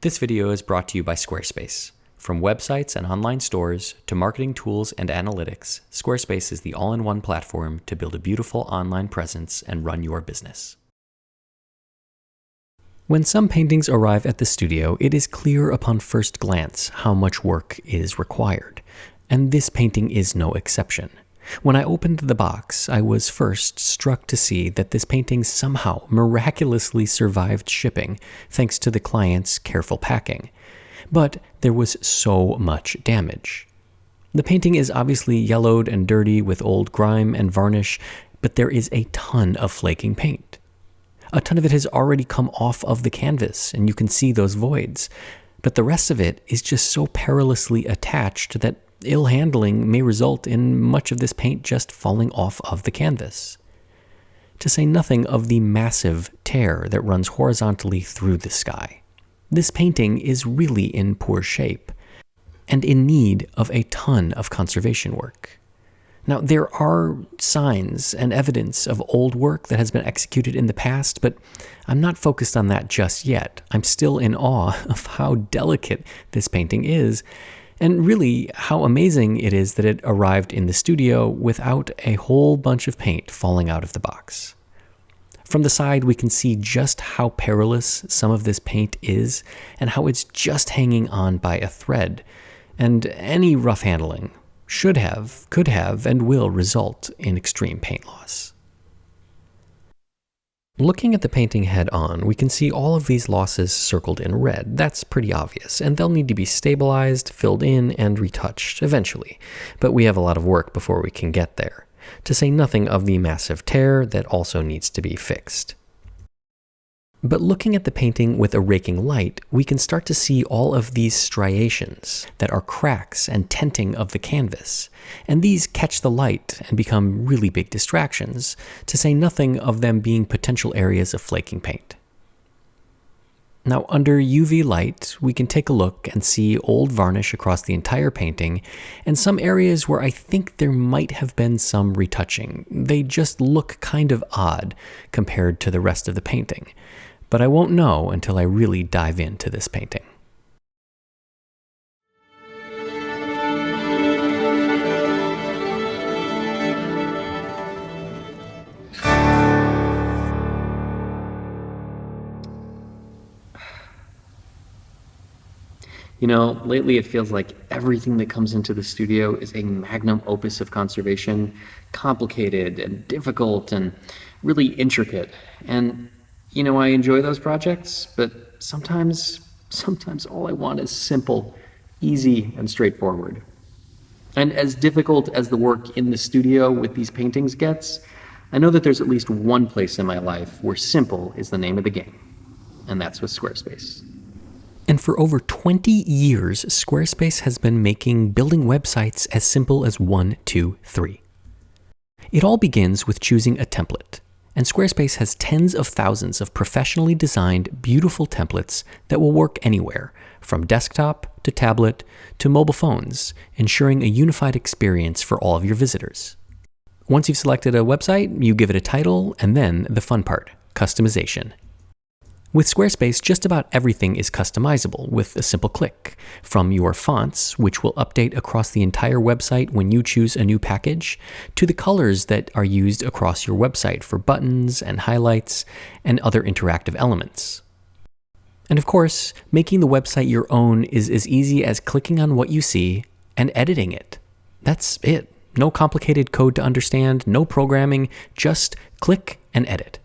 This video is brought to you by Squarespace. From websites and online stores to marketing tools and analytics, Squarespace is the all-in-one platform to build a beautiful online presence and run your business. When some paintings arrive at the studio, it is clear upon first glance how much work is required, and this painting is no exception. When I opened the box, I was first struck to see that this painting somehow miraculously survived shipping thanks to the client's careful packing. But there was so much damage. The painting is obviously yellowed and dirty with old grime and varnish, but there is a ton of flaking paint. A ton of it has already come off of the canvas, and you can see those voids. But the rest of it is just so perilously attached that ill handling may result in much of this paint just falling off of the canvas. To say nothing of the massive tear that runs horizontally through the sky. This painting is really in poor shape, and in need of a ton of conservation work. Now, there are signs and evidence of old work that has been executed in the past, but I'm not focused on that just yet. I'm still in awe of how delicate this painting is, and really how amazing it is that it arrived in the studio without a whole bunch of paint falling out of the box. From the side, we can see just how perilous some of this paint is and how it's just hanging on by a thread, and any rough handling should have, could have, and will result in extreme paint loss. Looking at the painting head on, we can see all of these losses circled in red. That's pretty obvious, and they'll need to be stabilized, filled in, and retouched eventually. But we have a lot of work before we can get there, to say nothing of the massive tear that also needs to be fixed. But looking at the painting with a raking light, we can start to see all of these striations that are cracks and tenting of the canvas, and these catch the light and become really big distractions, to say nothing of them being potential areas of flaking paint. Now, under UV light, we can take a look and see old varnish across the entire painting, and some areas where I think there might have been some retouching. They just look kind of odd compared to the rest of the painting. But I won't know until I really dive into this painting. You know, lately it feels like everything that comes into the studio is a magnum opus of conservation, complicated and difficult and really intricate. And you know, I enjoy those projects, but sometimes all I want is simple, easy, and straightforward. And as difficult as the work in the studio with these paintings gets, I know that there's at least one place in my life where simple is the name of the game, and that's with Squarespace. And for over 20 years, Squarespace has been making building websites as simple as 1, 2, 3. It all begins with choosing a template. And Squarespace has tens of thousands of professionally designed, beautiful templates that will work anywhere, from desktop to tablet to mobile phones, ensuring a unified experience for all of your visitors. Once you've selected a website, you give it a title, and then the fun part, customization. With Squarespace, just about everything is customizable with a simple click, from your fonts, which will update across the entire website when you choose a new package, to the colors that are used across your website for buttons and highlights and other interactive elements. And of course, making the website your own is as easy as clicking on what you see and editing it. That's it. No complicated code to understand, no programming, just click and edit.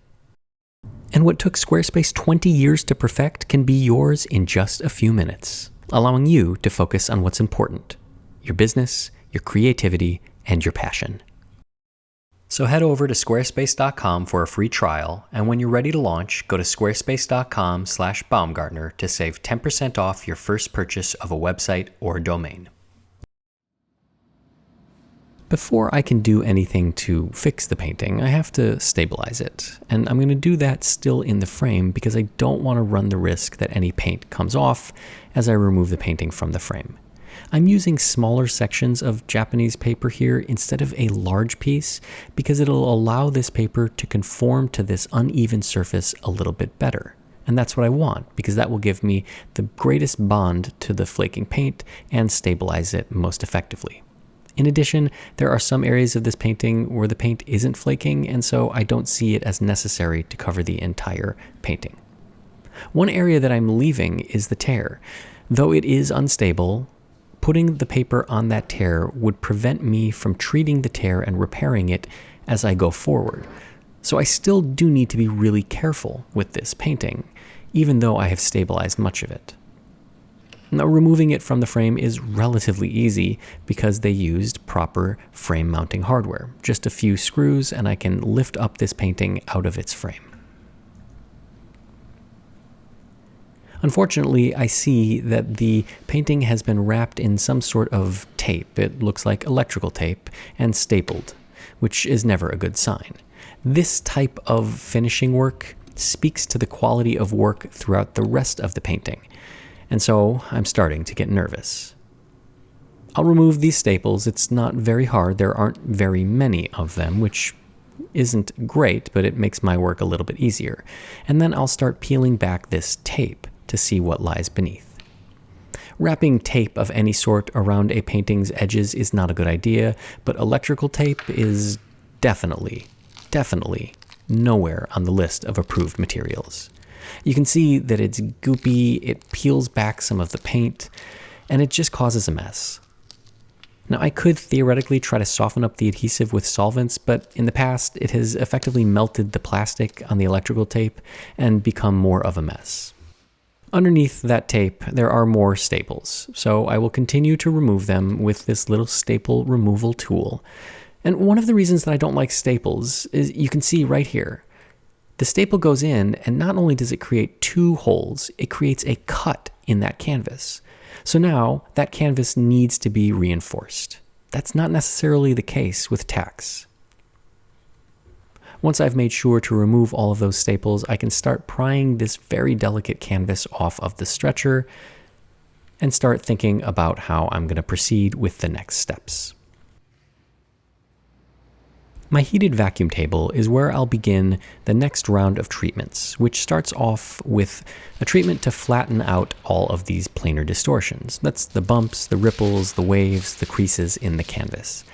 And what took Squarespace 20 years to perfect can be yours in just a few minutes, allowing you to focus on what's important, your business, your creativity, and your passion. So head over to squarespace.com for a free trial, and when you're ready to launch, go to squarespace.com/Baumgartner to save 10% off your first purchase of a website or domain. Before I can do anything to fix the painting, I have to stabilize it. And I'm going to do that still in the frame because I don't want to run the risk that any paint comes off as I remove the painting from the frame. I'm using smaller sections of Japanese paper here instead of a large piece because it'll allow this paper to conform to this uneven surface a little bit better. And that's what I want, because that will give me the greatest bond to the flaking paint and stabilize it most effectively. In addition, there are some areas of this painting where the paint isn't flaking, and so I don't see it as necessary to cover the entire painting. One area that I'm leaving is the tear. Though it is unstable, putting the paper on that tear would prevent me from treating the tear and repairing it as I go forward. So I still do need to be really careful with this painting, even though I have stabilized much of it. Now, removing it from the frame is relatively easy because they used proper frame mounting hardware. Just a few screws and I can lift up this painting out of its frame. Unfortunately, I see that the painting has been wrapped in some sort of tape. It looks like electrical tape and stapled, which is never a good sign. This type of finishing work speaks to the quality of work throughout the rest of the painting, and so I'm starting to get nervous. I'll remove these staples. It's not very hard. There aren't very many of them, which isn't great, but it makes my work a little bit easier. And then I'll start peeling back this tape to see what lies beneath. Wrapping tape of any sort around a painting's edges is not a good idea, but electrical tape is definitely nowhere on the list of approved materials. You can see that it's goopy, it peels back some of the paint, and it just causes a mess. Now, I could theoretically try to soften up the adhesive with solvents, but in the past, it has effectively melted the plastic on the electrical tape and become more of a mess. Underneath that tape, there are more staples, so I will continue to remove them with this little staple removal tool. And one of the reasons that I don't like staples is you can see right here. The staple goes in, and not only does it create two holes, it creates a cut in that canvas. So now that canvas needs to be reinforced. That's not necessarily the case with tacks. Once I've made sure to remove all of those staples, I can start prying this very delicate canvas off of the stretcher and start thinking about how I'm going to proceed with the next steps. My heated vacuum table is where I'll begin the next round of treatments, which starts off with a treatment to flatten out all of these planar distortions. That's the bumps, the ripples, the waves, the creases in the canvas.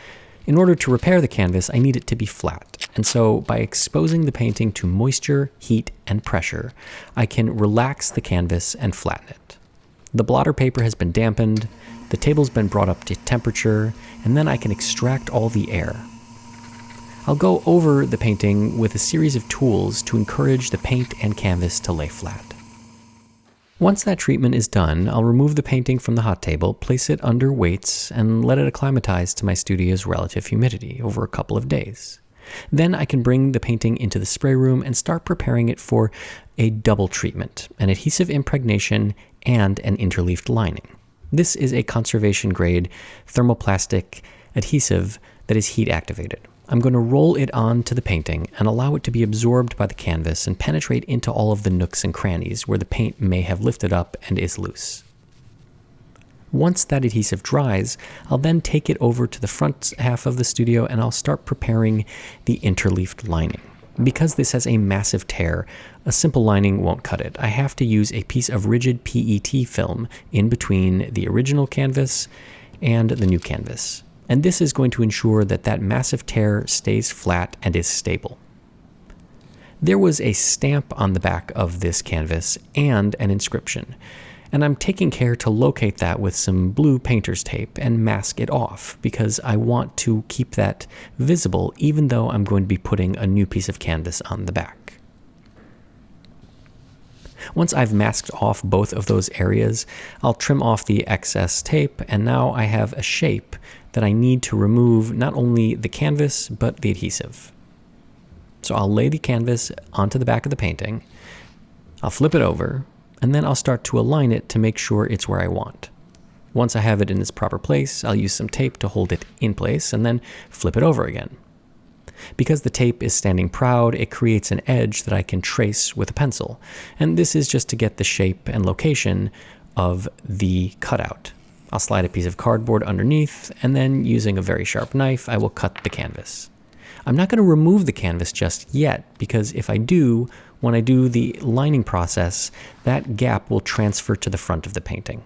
In order to repair the canvas, I need it to be flat, and so by exposing the painting to moisture, heat, and pressure, I can relax the canvas and flatten it. The blotter paper has been dampened, the table's been brought up to temperature, and then I can extract all the air. I'll go over the painting with a series of tools to encourage the paint and canvas to lay flat. Once that treatment is done, I'll remove the painting from the hot table, place it under weights, and let it acclimatize to my studio's relative humidity over a couple of days. Then I can bring the painting into the spray room and start preparing it for a double treatment, an adhesive impregnation and an interleafed lining. This is a conservation-grade thermoplastic adhesive that is heat activated. I'm going to roll it onto the painting and allow it to be absorbed by the canvas and penetrate into all of the nooks and crannies where the paint may have lifted up and is loose. Once that adhesive dries, I'll then take it over to the front half of the studio and I'll start preparing the interleafed lining. Because this has a massive tear, a simple lining won't cut it. I have to use a piece of rigid PET film in between the original canvas and the new canvas. And this is going to ensure that that massive tear stays flat and is stable. There was a stamp on the back of this canvas and an inscription, and I'm taking care to locate that with some blue painter's tape and mask it off because I want to keep that visible even though I'm going to be putting a new piece of canvas on the back. Once I've masked off both of those areas, I'll trim off the excess tape, and now I have a shape that I need to remove not only the canvas, but the adhesive. So I'll lay the canvas onto the back of the painting, I'll flip it over, and then I'll start to align it to make sure it's where I want. Once I have it in its proper place, I'll use some tape to hold it in place, and then flip it over again. Because the tape is standing proud, it creates an edge that I can trace with a pencil, and this is just to get the shape and location of the cutout. I'll slide a piece of cardboard underneath, and then using a very sharp knife, I will cut the canvas. I'm not going to remove the canvas just yet, because if I do, when I do the lining process, that gap will transfer to the front of the painting.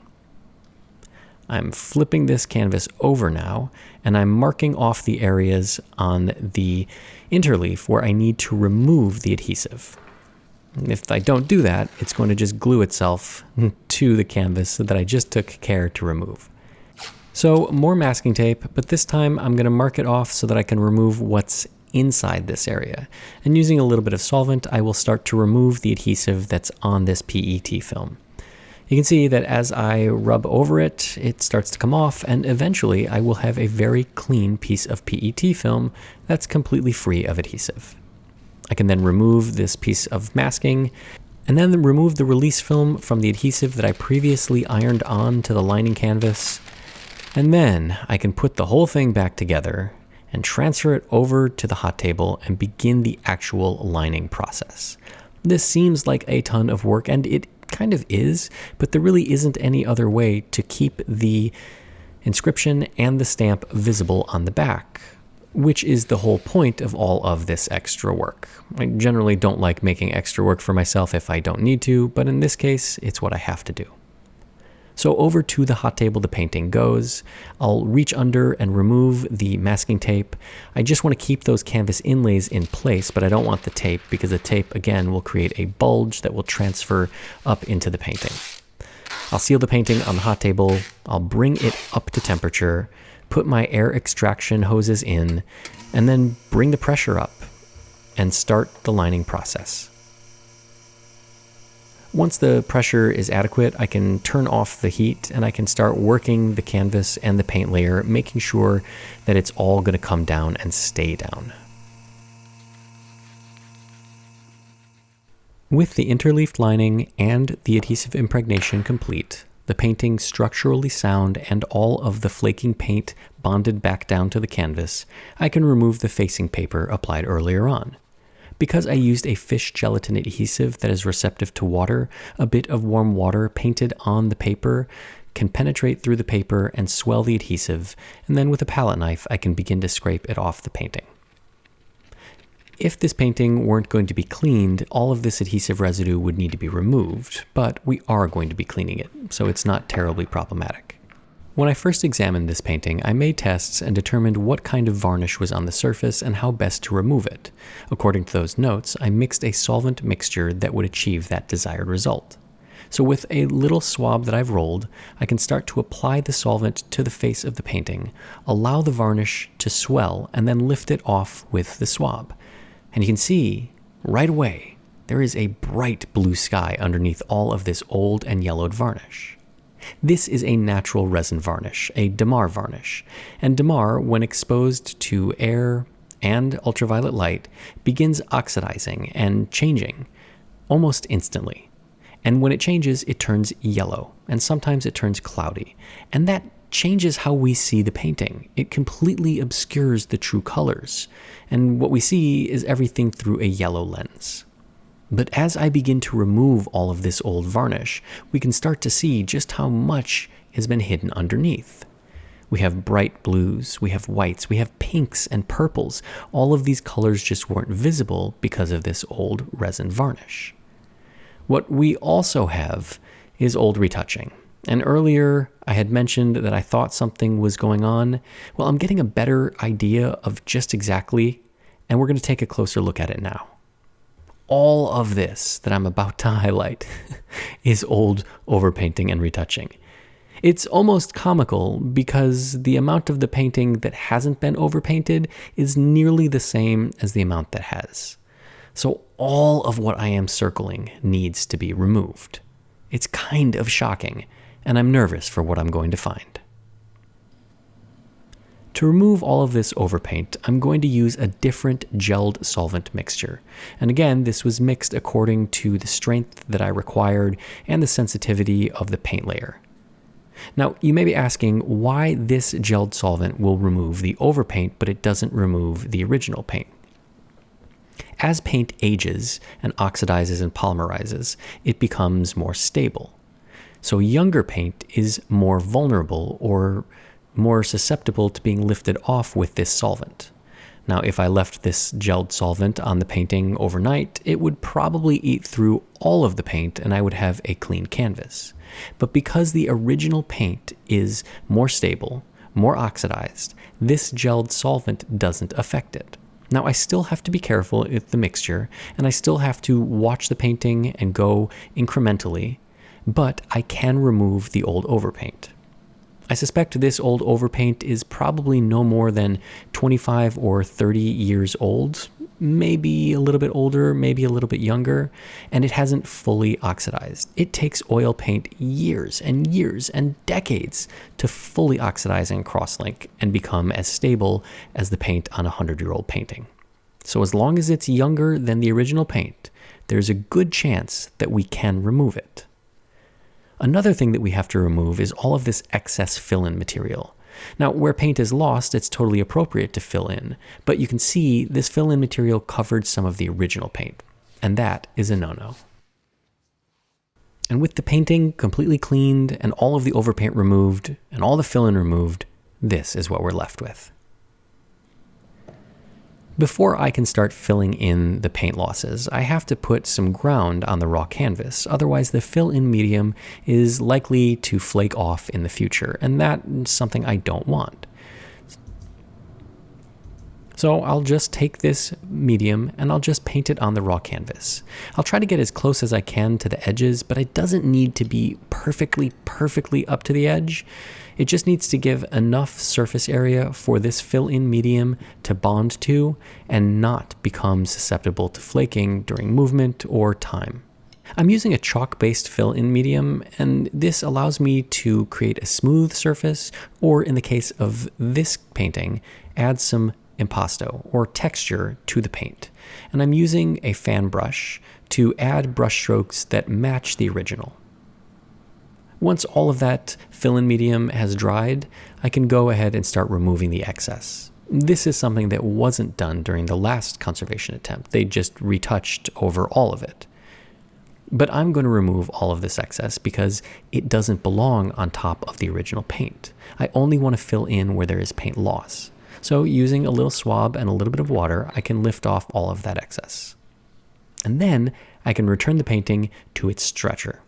I'm flipping this canvas over now, and I'm marking off the areas on the interleaf where I need to remove the adhesive. If I don't do that, it's going to just glue itself to the canvas that I just took care to remove. So more masking tape, but this time I'm going to mark it off so that I can remove what's inside this area. And using a little bit of solvent, I will start to remove the adhesive that's on this PET film. You can see that as I rub over it, it starts to come off, and eventually I will have a very clean piece of PET film that's completely free of adhesive. I can then remove this piece of masking, and then remove the release film from the adhesive that I previously ironed on to the lining canvas. And then I can put the whole thing back together and transfer it over to the hot table and begin the actual lining process. This seems like a ton of work, and it kind of is, but there really isn't any other way to keep the inscription and the stamp visible on the back, which is the whole point of all of this extra work. I generally don't like making extra work for myself if I don't need to, but in this case, it's what I have to do. So over to the hot table the painting goes. I'll reach under and remove the masking tape. I just want to keep those canvas inlays in place, but I don't want the tape because the tape, again, will create a bulge that will transfer up into the painting. I'll seal the painting on the hot table. I'll bring it up to temperature, put my air extraction hoses in, and then bring the pressure up and start the lining process. Once the pressure is adequate, I can turn off the heat and I can start working the canvas and the paint layer, making sure that it's all going to come down and stay down. With the interleafed lining and the adhesive impregnation complete, the painting structurally sound, and all of the flaking paint bonded back down to the canvas, I can remove the facing paper applied earlier on. Because I used a fish gelatin adhesive that is receptive to water, a bit of warm water painted on the paper can penetrate through the paper and swell the adhesive, and then with a palette knife I can begin to scrape it off the painting. If this painting weren't going to be cleaned, all of this adhesive residue would need to be removed, but we are going to be cleaning it, so it's not terribly problematic. When I first examined this painting, I made tests and determined what kind of varnish was on the surface and how best to remove it. According to those notes, I mixed a solvent mixture that would achieve that desired result. So with a little swab that I've rolled, I can start to apply the solvent to the face of the painting, allow the varnish to swell, and then lift it off with the swab. And you can see, right away, there is a bright blue sky underneath all of this old and yellowed varnish. This is a natural resin varnish, a Damar varnish, and Damar, when exposed to air and ultraviolet light, begins oxidizing and changing almost instantly. And when it changes, it turns yellow, and sometimes it turns cloudy, and that changes how we see the painting. It completely obscures the true colors, and what we see is everything through a yellow lens. But as I begin to remove all of this old varnish, we can start to see just how much has been hidden underneath. We have bright blues, we have whites, we have pinks and purples. All of these colors just weren't visible because of this old resin varnish. What we also have is old retouching. And earlier I had mentioned that I thought something was going on. Well, I'm getting a better idea of just exactly, and we're going to take a closer look at it now. All of this that I'm about to highlight is old overpainting and retouching. It's almost comical because the amount of the painting that hasn't been overpainted is nearly the same as the amount that has. So all of what I am circling needs to be removed. It's kind of shocking, and I'm nervous for what I'm going to find. To remove all of this overpaint, I'm going to use a different gelled solvent mixture. And again, this was mixed according to the strength that I required and the sensitivity of the paint layer. Now, you may be asking why this gelled solvent will remove the overpaint, but it doesn't remove the original paint. As paint ages and oxidizes and polymerizes, it becomes more stable. So younger paint is more vulnerable or more susceptible to being lifted off with this solvent. Now, if I left this gelled solvent on the painting overnight, it would probably eat through all of the paint and I would have a clean canvas. But because the original paint is more stable, more oxidized, this gelled solvent doesn't affect it. Now, I still have to be careful with the mixture, and I still have to watch the painting and go incrementally, but I can remove the old overpaint. I suspect this old overpaint is probably no more than 25 or 30 years old, maybe a little bit older, maybe a little bit younger, and it hasn't fully oxidized. It takes oil paint years and years and decades to fully oxidize and crosslink and become as stable as the paint on a 100-year-old painting. So as long as it's younger than the original paint, there's a good chance that we can remove it. Another thing that we have to remove is all of this excess fill-in material. Now, where paint is lost, it's totally appropriate to fill in, but you can see this fill-in material covered some of the original paint, and that is a no-no. And with the painting completely cleaned and all of the overpaint removed and all the fill-in removed, this is what we're left with. Before I can start filling in the paint losses, I have to put some ground on the raw canvas, otherwise the fill-in medium is likely to flake off in the future, and that's something I don't want. So I'll just take this medium and I'll just paint it on the raw canvas. I'll try to get as close as I can to the edges, but it doesn't need to be perfectly up to the edge. It just needs to give enough surface area for this fill-in medium to bond to and not become susceptible to flaking during movement or time. I'm using a chalk-based fill-in medium, and this allows me to create a smooth surface, or in the case of this painting, add some impasto or texture to the paint. And I'm using a fan brush to add brush strokes that match the original. Once all of that fill-in medium has dried, I can go ahead and start removing the excess. This is something that wasn't done during the last conservation attempt. They just retouched over all of it. But I'm going to remove all of this excess because it doesn't belong on top of the original paint. I only want to fill in where there is paint loss. So using a little swab and a little bit of water, I can lift off all of that excess. And then I can return the painting to its stretcher.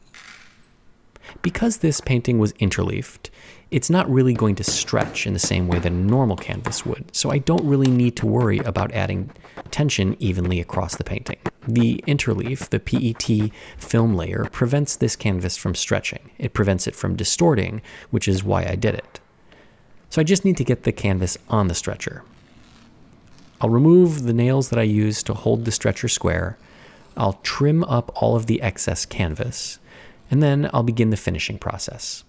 Because this painting was interleafed, it's not really going to stretch in the same way that a normal canvas would, so I don't really need to worry about adding tension evenly across the painting. The interleaf, the PET film layer, prevents this canvas from stretching. It prevents it from distorting, which is why I did it. So I just need to get the canvas on the stretcher. I'll remove the nails that I used to hold the stretcher square. I'll trim up all of the excess canvas, and then I'll begin the finishing process.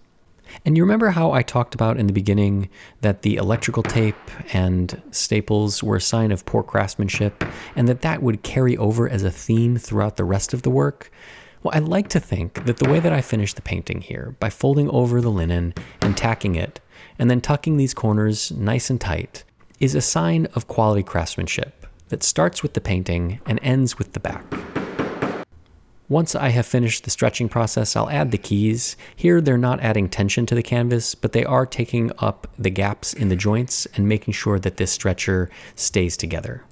And you remember how I talked about in the beginning that the electrical tape and staples were a sign of poor craftsmanship, and that would carry over as a theme throughout the rest of the work? Well, I like to think that the way that I finished the painting here, by folding over the linen and tacking it, and then tucking these corners nice and tight, is a sign of quality craftsmanship that starts with the painting and ends with the back. Once I have finished the stretching process, I'll add the keys. Here they're not adding tension to the canvas, but they are taking up the gaps in the joints and making sure that this stretcher stays together.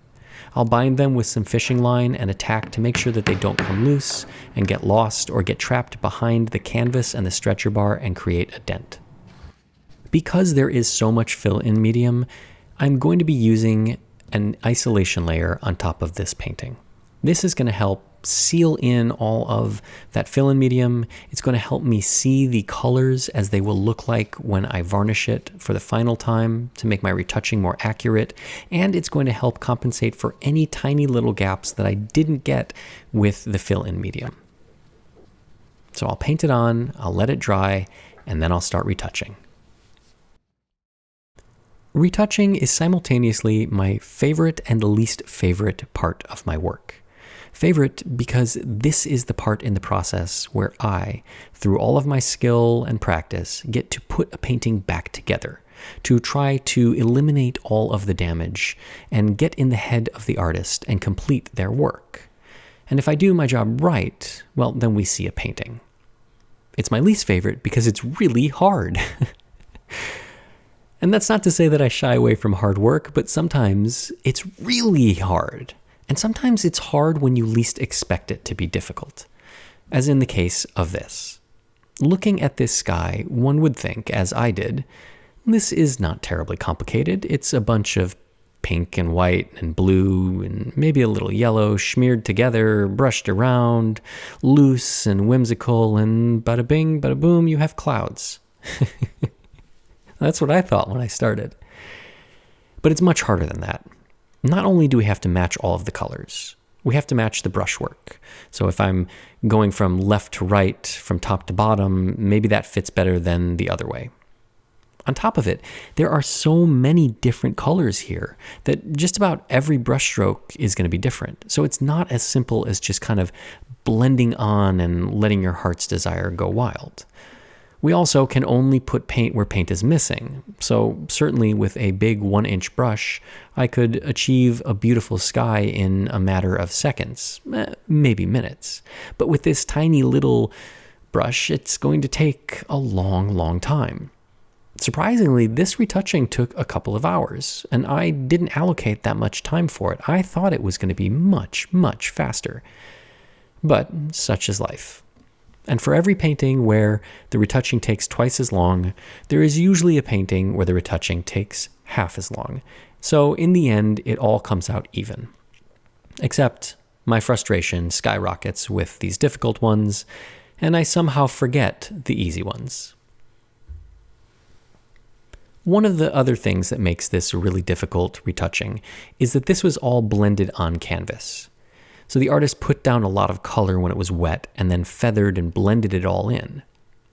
I'll bind them with some fishing line and a tack to make sure that they don't come loose and get lost or get trapped behind the canvas and the stretcher bar and create a dent. Because there is so much fill-in medium, I'm going to be using an isolation layer on top of this painting. This is going to help seal in all of that fill-in medium. It's going to help me see the colors as they will look like when I varnish it for the final time to make my retouching more accurate, and it's going to help compensate for any tiny little gaps that I didn't get with the fill-in medium. So I'll paint it on, I'll let it dry, and then I'll start retouching. Retouching is simultaneously my favorite and least favorite part of my work. Favorite because this is the part in the process where I, through all of my skill and practice, get to put a painting back together, to try to eliminate all of the damage and get in the head of the artist and complete their work. And if I do my job right, well, then we see a painting. It's my least favorite because it's really hard. And that's not to say that I shy away from hard work, but sometimes it's really hard. And sometimes it's hard when you least expect it to be difficult, as in the case of this. Looking at this sky, one would think, as I did, this is not terribly complicated. It's a bunch of pink and white and blue and maybe a little yellow smeared together, brushed around, loose and whimsical, and bada bing, bada boom, you have clouds. That's what I thought when I started. But it's much harder than that. Not only do we have to match all of the colors, we have to match the brushwork. So if I'm going from left to right, from top to bottom, maybe that fits better than the other way. On top of it, there are so many different colors here that just about every brushstroke is going to be different. So it's not as simple as just kind of blending on and letting your heart's desire go wild. We also can only put paint where paint is missing. So certainly with a big 1-inch brush, I could achieve a beautiful sky in a matter of seconds, maybe minutes. But with this tiny little brush, it's going to take a long, long time. Surprisingly, this retouching took a couple of hours, and I didn't allocate that much time for it. I thought it was going to be much, much faster. But such is life. And for every painting where the retouching takes twice as long, there is usually a painting where the retouching takes half as long. So in the end, it all comes out even. Except my frustration skyrockets with these difficult ones, and I somehow forget the easy ones. One of the other things that makes this really difficult retouching is that this was all blended on canvas. So the artist put down a lot of color when it was wet and then feathered and blended it all in.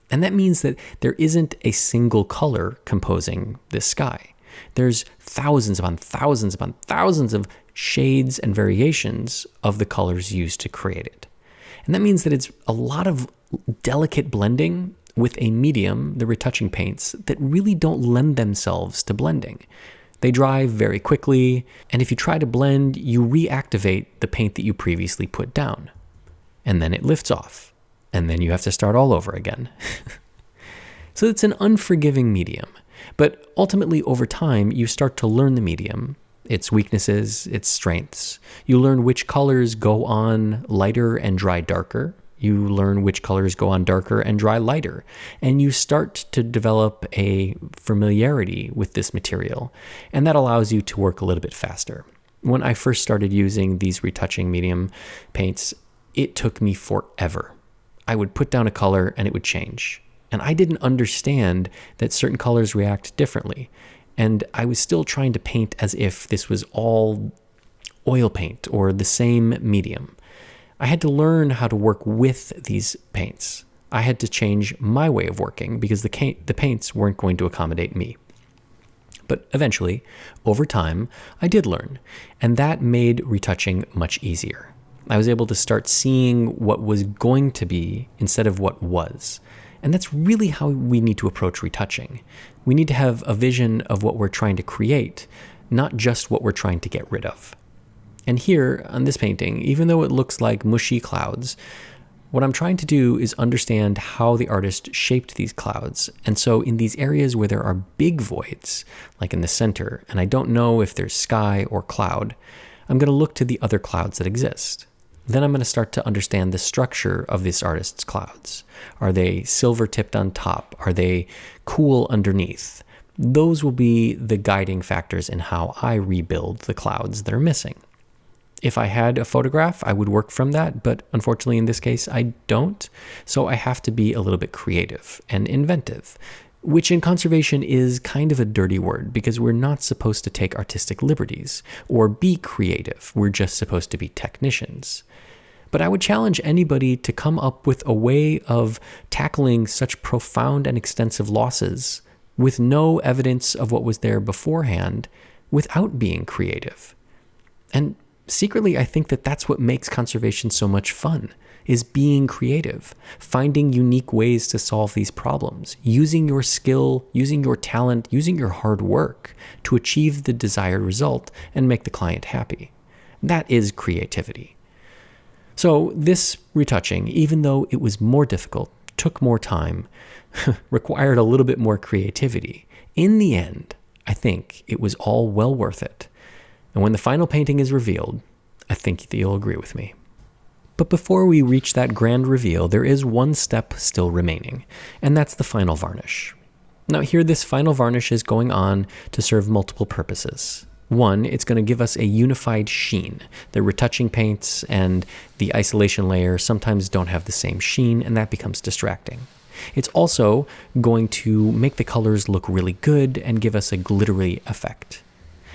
And that means that there isn't a single color composing this sky. There's thousands upon thousands upon thousands of shades and variations of the colors used to create it. And that means that it's a lot of delicate blending with a medium, the retouching paints, that really don't lend themselves to blending. They dry very quickly, and if you try to blend, you reactivate the paint that you previously put down. And then it lifts off, and then you have to start all over again. So it's an unforgiving medium, but ultimately over time, you start to learn the medium, its weaknesses, its strengths. You learn which colors go on lighter and dry darker. You learn which colors go on darker and dry lighter, and you start to develop a familiarity with this material, and that allows you to work a little bit faster. When I first started using these retouching medium paints, it took me forever. I would put down a color and it would change, and I didn't understand that certain colors react differently, and I was still trying to paint as if this was all oil paint or the same medium. I had to learn how to work with these paints. I had to change my way of working because the paints weren't going to accommodate me. But eventually, over time, I did learn, and that made retouching much easier. I was able to start seeing what was going to be instead of what was. And that's really how we need to approach retouching. We need to have a vision of what we're trying to create, not just what we're trying to get rid of. And here on this painting, even though it looks like mushy clouds, what I'm trying to do is understand how the artist shaped these clouds. And so in these areas where there are big voids, like in the center, and I don't know if there's sky or cloud, I'm going to look to the other clouds that exist. Then I'm going to start to understand the structure of this artist's clouds. Are they silver tipped on top? Are they cool underneath? Those will be the guiding factors in how I rebuild the clouds that are missing. If I had a photograph, I would work from that, but unfortunately in this case, I don't. So I have to be a little bit creative and inventive, which in conservation is kind of a dirty word because we're not supposed to take artistic liberties or be creative. We're just supposed to be technicians. But I would challenge anybody to come up with a way of tackling such profound and extensive losses with no evidence of what was there beforehand without being creative. And secretly, I think that that's what makes conservation so much fun, is being creative, finding unique ways to solve these problems, using your skill, using your talent, using your hard work to achieve the desired result and make the client happy. That is creativity. So this retouching, even though it was more difficult, took more time, required a little bit more creativity, in the end, I think it was all well worth it. And when the final painting is revealed, I think that you'll agree with me. But before we reach that grand reveal, there is one step still remaining, and that's the final varnish. Now here, this final varnish is going on to serve multiple purposes. One, it's going to give us a unified sheen. The retouching paints and the isolation layer sometimes don't have the same sheen, and that becomes distracting. It's also going to make the colors look really good and give us a glittery effect.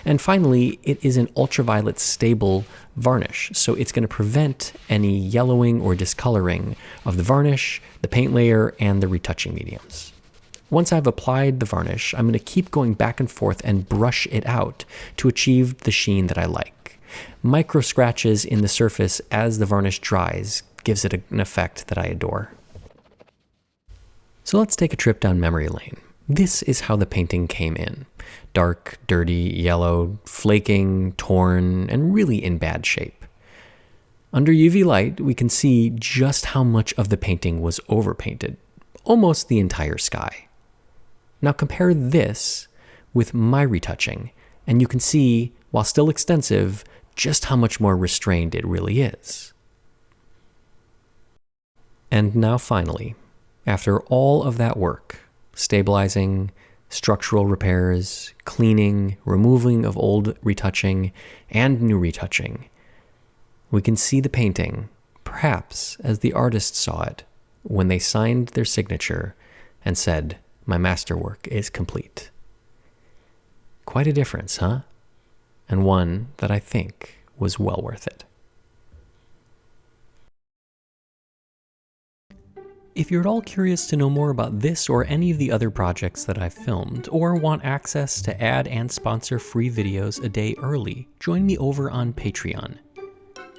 And finally, it is an ultraviolet stable varnish, so it's going to prevent any yellowing or discoloring of the varnish, the paint layer, and the retouching mediums. Once I've applied the varnish, I'm going to keep going back and forth and brush it out to achieve the sheen that I like. Micro scratches in the surface as the varnish dries gives it an effect that I adore. So let's take a trip down memory lane. This is how the painting came in. Dark, dirty, yellow, flaking, torn, and really in bad shape. Under UV light, we can see just how much of the painting was overpainted, almost the entire sky. Now compare this with my retouching, and you can see, while still extensive, just how much more restrained it really is. And now finally, after all of that work, stabilizing, structural repairs, cleaning, removing of old retouching, and new retouching, we can see the painting, perhaps as the artist saw it, when they signed their signature and said, "My masterwork is complete." Quite a difference, huh? And one that I think was well worth it. If you're at all curious to know more about this or any of the other projects that I've filmed, or want access to add and sponsor free videos a day early, join me over on Patreon.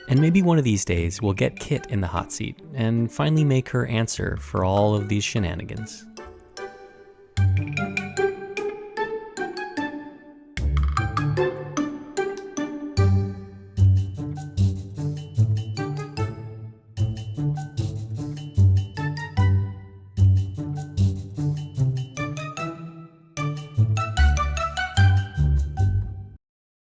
And maybe one of these days we'll get Kit in the hot seat and finally make her answer for all of these shenanigans.